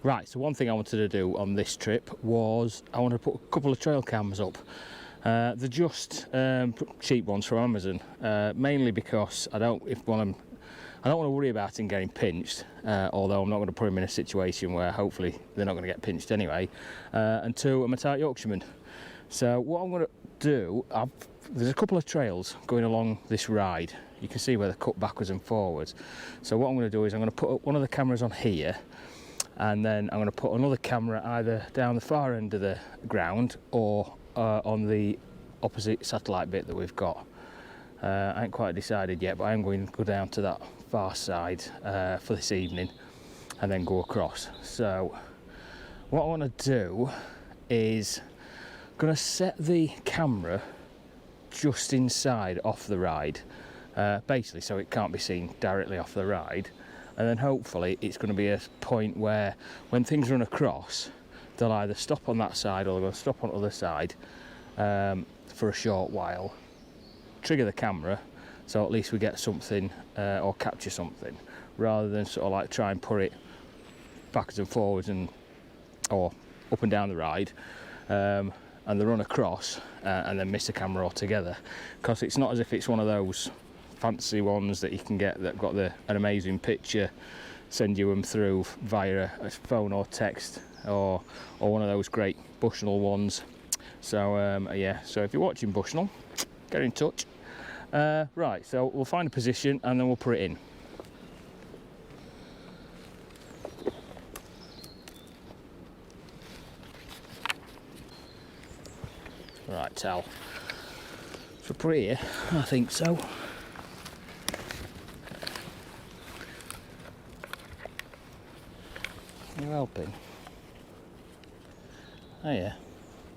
Right, so one thing I wanted to do on this trip was I wanted to put a couple of trail cams up. They're just cheap ones from Amazon, mainly because I don't want to worry about him getting pinched, although I'm not going to put him in a situation where hopefully they're not going to get pinched anyway. And two, I'm a tight Yorkshireman. So what I'm going to do, there's a couple of trails going along this ride. You can see where they're cut backwards and forwards. So what I'm going to do is I'm going to put up one of the cameras on here, and then I'm going to put another camera either down the far end of the ground or on the opposite satellite bit that we've got. I ain't quite decided yet, but I am going to go down to that far side for this evening and then go across. So what I want to do is going to set the camera just inside off the ride, basically so it can't be seen directly off the ride, and then hopefully it's going to be a point where when things run across they'll either stop on that side or they're going to stop on the other side for a short while, trigger the camera so at least we get something or capture something, rather than sort of like try and put it backwards and forwards or up and down the ride and they run across and then miss the camera altogether, because it's not as if it's one of those fancy ones that you can get that got an amazing picture, send you them through via a phone or text, or one of those great Bushnell ones. So yeah, so if you're watching Bushnell, get in touch. Right, so we'll find a position and then we'll put it in. Right, Tal. So put it here, I think so. You're helping? Oh yeah.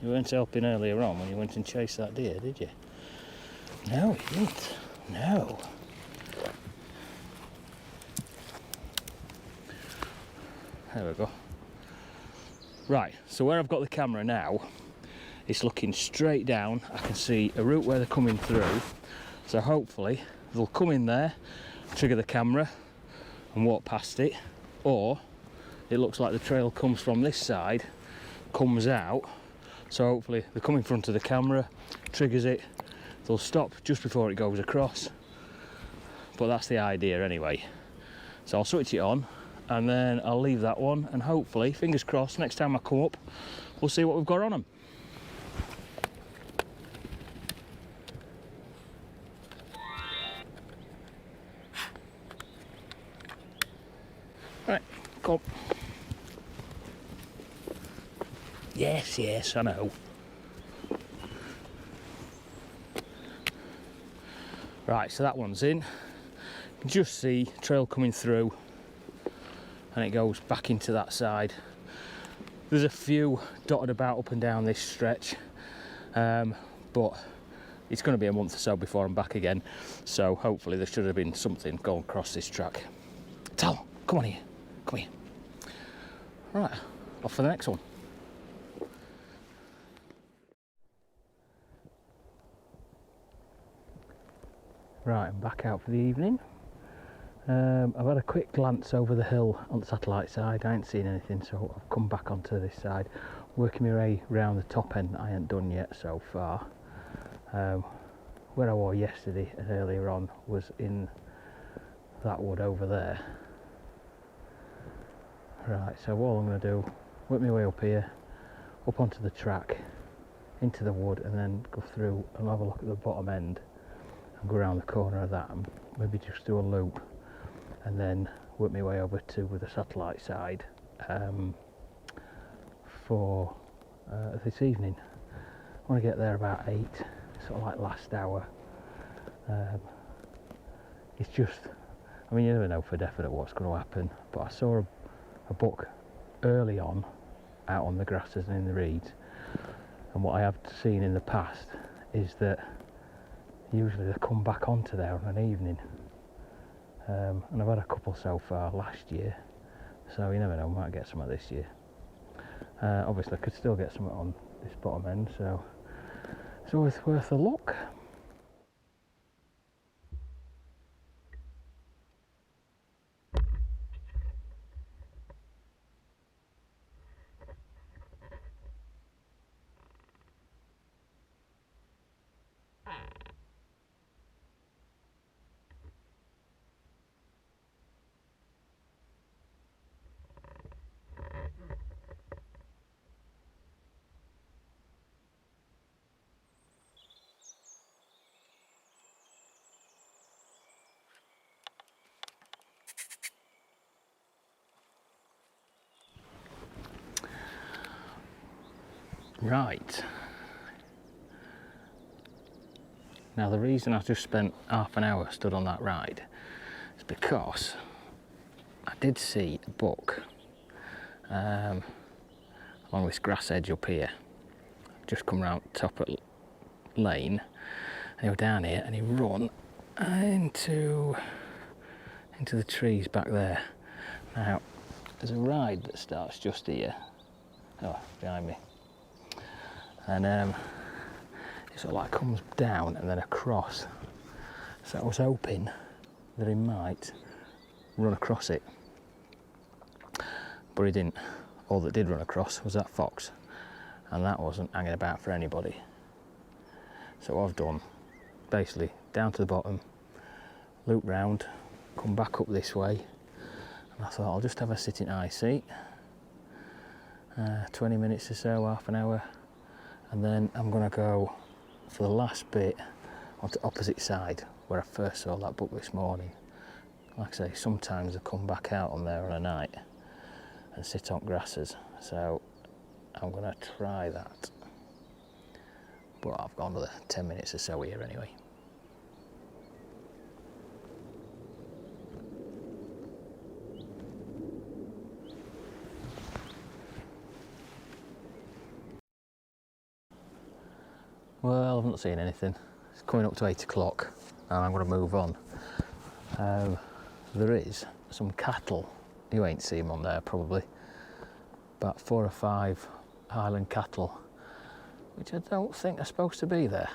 You weren't helping earlier on when you went and chased that deer, did you? No, you didn't. No. There we go. Right, so where I've got the camera now, it's looking straight down. I can see a route where they're coming through. So hopefully they'll come in there, trigger the camera and walk past it. Or it looks like the trail comes from this side, comes out. So hopefully they come in front of the camera, triggers it, they'll stop just before it goes across. But that's the idea anyway. So I'll switch it on and then I'll leave that one, and hopefully, fingers crossed, next time I come up, we'll see what we've got on them. Right, come. Yes, yes, I know. Right, so that one's in. You can just see trail coming through and it goes back into that side. There's a few dotted about up and down this stretch, but it's going to be a month or so before I'm back again, so hopefully there should have been something going across this track. Tal, come on here, come here. Right, off for the next one. Right, I'm back out for the evening. I've had a quick glance over the hill on the satellite side. I ain't seen anything, so I've come back onto this side, working my way round the top end that I ain't done yet so far. Where I was yesterday and earlier on was in that wood over there. Right, so what I'm going to do, work my way up here, up onto the track, into the wood, and then go through and have a look at the bottom end and go around the corner of that and maybe just do a loop, and then work my way over to the satellite side for this evening. I want to get there about 8, sort of like last hour. It's just, I mean, you never know for definite what's going to happen, but I saw a buck early on out on the grasses and in the reeds, and what I have seen in the past is that usually they come back onto there on an evening, and I've had a couple so far last year, so you never know, might get some of this year. Obviously I could still get some on this bottom end, so it's always worth a look. Right. Now the reason I just spent half an hour stood on that ride is because I did see a buck along this grass edge up here. Just come round top of lane, and he was down here and he run into the trees back there. Now there's a ride that starts just here, behind me, and it sort of like comes down and then across. So I was hoping that he might run across it, but he didn't. All that did run across was that fox, and that wasn't hanging about for anybody. So what I've done, basically down to the bottom, loop round, come back up this way, and I thought I'll just have a sitting high seat, 20 minutes or so, half an hour, and then I'm going to go for the last bit on the opposite side where I first saw that buck this morning. Like I say, sometimes I come back out on there on a night and sit on grasses, so I'm going to try that. But I've got another 10 minutes or so here anyway. Well, I've not seen anything. It's coming up to 8 o'clock and I'm going to move on. There is some cattle. You ain't seen them on there probably. About 4 or 5 Highland cattle, which I don't think are supposed to be there.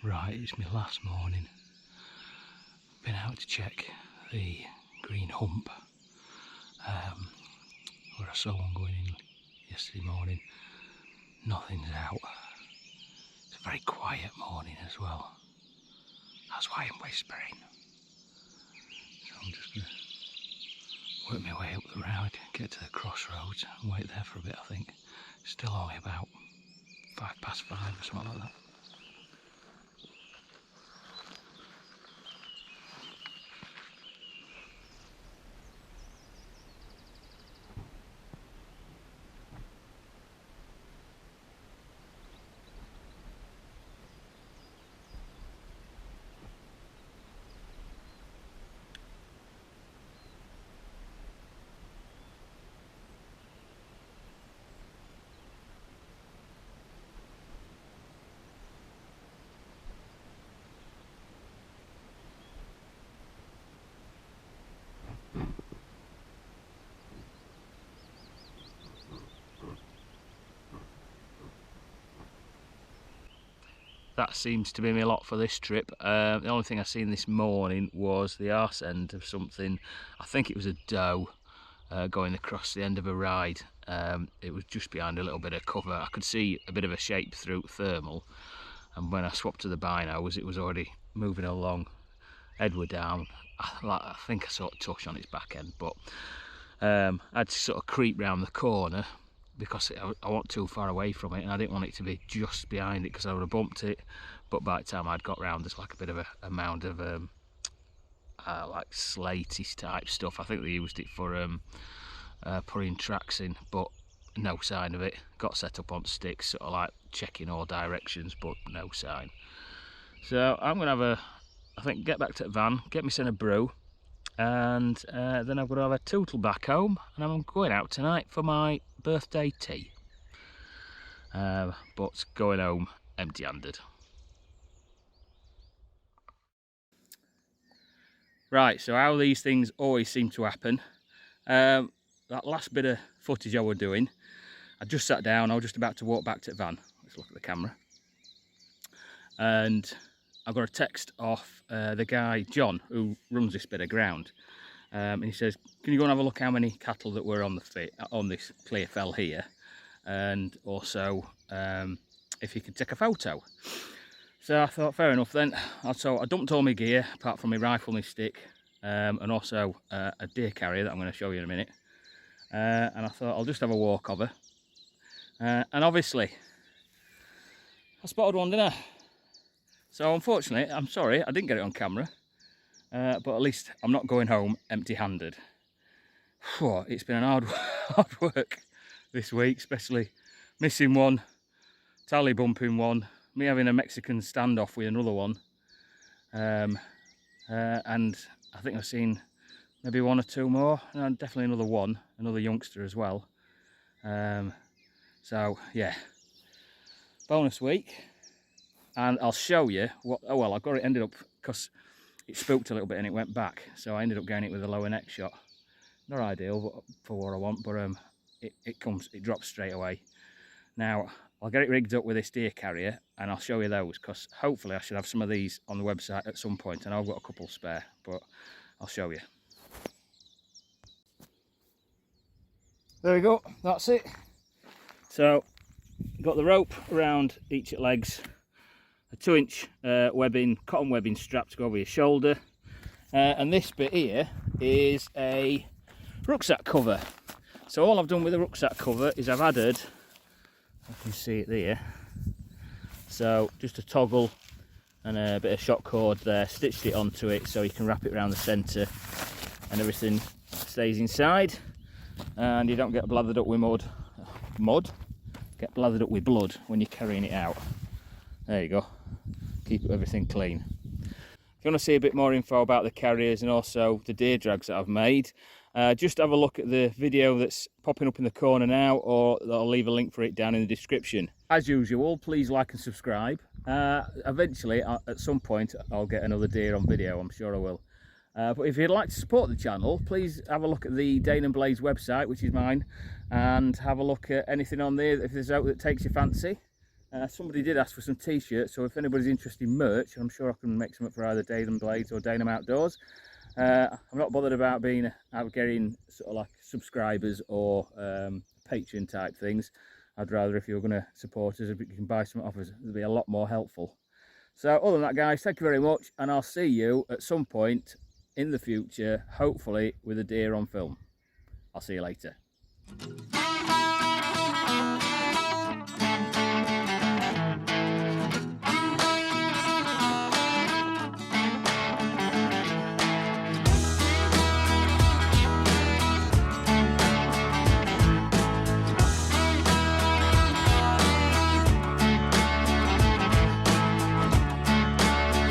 Right, it's my last morning. Been out to check the green hump where I saw one going in yesterday morning. Nothing's out. It's a very quiet morning as well. That's why I'm whispering. So I'm just going to work my way up the road, get to the crossroads and wait there for a bit, I think. Still only about 5 past 5 or something like that. That seems to be my lot for this trip. The only thing I seen this morning was the arse end of something. I think it was a doe going across the end of a ride. It was just behind a little bit of cover. I could see a bit of a shape through thermal, and when I swapped to the binos, it was already moving along, head were down. I think I saw a touch on its back end, but I had to sort of creep round the corner because I wasn't too far away from it, and I didn't want it to be just behind it because I would have bumped it. But by the time I'd got round, there's like a bit of a mound of like slatey type stuff. I think they used it for putting tracks in, but no sign of it. Got set up on sticks, sort of like checking all directions, but no sign. So I'm gonna I think get back to the van, get me a brew, and then I'm going to have a tootle back home, and I'm going out tonight for my birthday tea. But going home empty-handed. Right, so how these things always seem to happen. That last bit of footage I was doing, I just sat down, I was just about to walk back to the van. Let's look at the camera. And I got a text off the guy, John, who runs this bit of ground. And he says, can you go and have a look how many cattle that were on this clear fell here, and also if you could take a photo. So I thought, fair enough then. So I dumped all my gear apart from my rifle and my stick, and also a deer carrier that I'm going to show you in a minute. And I thought I'll just have a walk of her. And obviously, I spotted one, didn't I? So unfortunately, I'm sorry, I didn't get it on camera. But at least I'm not going home empty-handed. It's been hard work this week, especially missing one, tally bumping one, me having a Mexican standoff with another one. And I think I've seen maybe one or two more, and definitely another one, another youngster as well. So yeah, bonus week, and I'll show you what. Oh well, I got it ended up because it spooked a little bit and it went back, so I ended up getting it with a lower neck shot. Not ideal for what I want, but it drops straight away. Now I'll get it rigged up with this deer carrier and I'll show you those, because hopefully I should have some of these on the website at some point, and I've got a couple spare, but I'll show you. There we go, that's it. So got the rope around each legs, a 2-inch webbing, cotton webbing strap to go over your shoulder, and this bit here is a rucksack cover. So all I've done with the rucksack cover is I've added, I can see it there, so just a toggle and a bit of shot cord there, stitched it onto it so you can wrap it around the centre and everything stays inside and you don't get blathered up with get blathered up with blood when you're carrying it out. There you go, keep everything clean. If you want to see a bit more info about the carriers and also the deer drags that I've made, just have a look at the video that's popping up in the corner now, or I'll leave a link for it down in the description. As usual, please like and subscribe. Eventually, at some point, I'll get another deer on video, I'm sure I will. But if you'd like to support the channel, please have a look at the Dane and Blaze website, which is mine, and have a look at anything on there if there's out that takes your fancy. Somebody did ask for some t-shirts, so if anybody's interested in merch, I'm sure I can make some up for either Dane and Blaze or Dane Outdoors. I'm not bothered about being out getting sort of like subscribers or Patreon type things. I'd rather, if you're going to support us, if you can buy some off us, it'll be a lot more helpful. So other than that, guys, thank you very much, and I'll see you at some point in the future, hopefully with a deer on film. I'll see you later.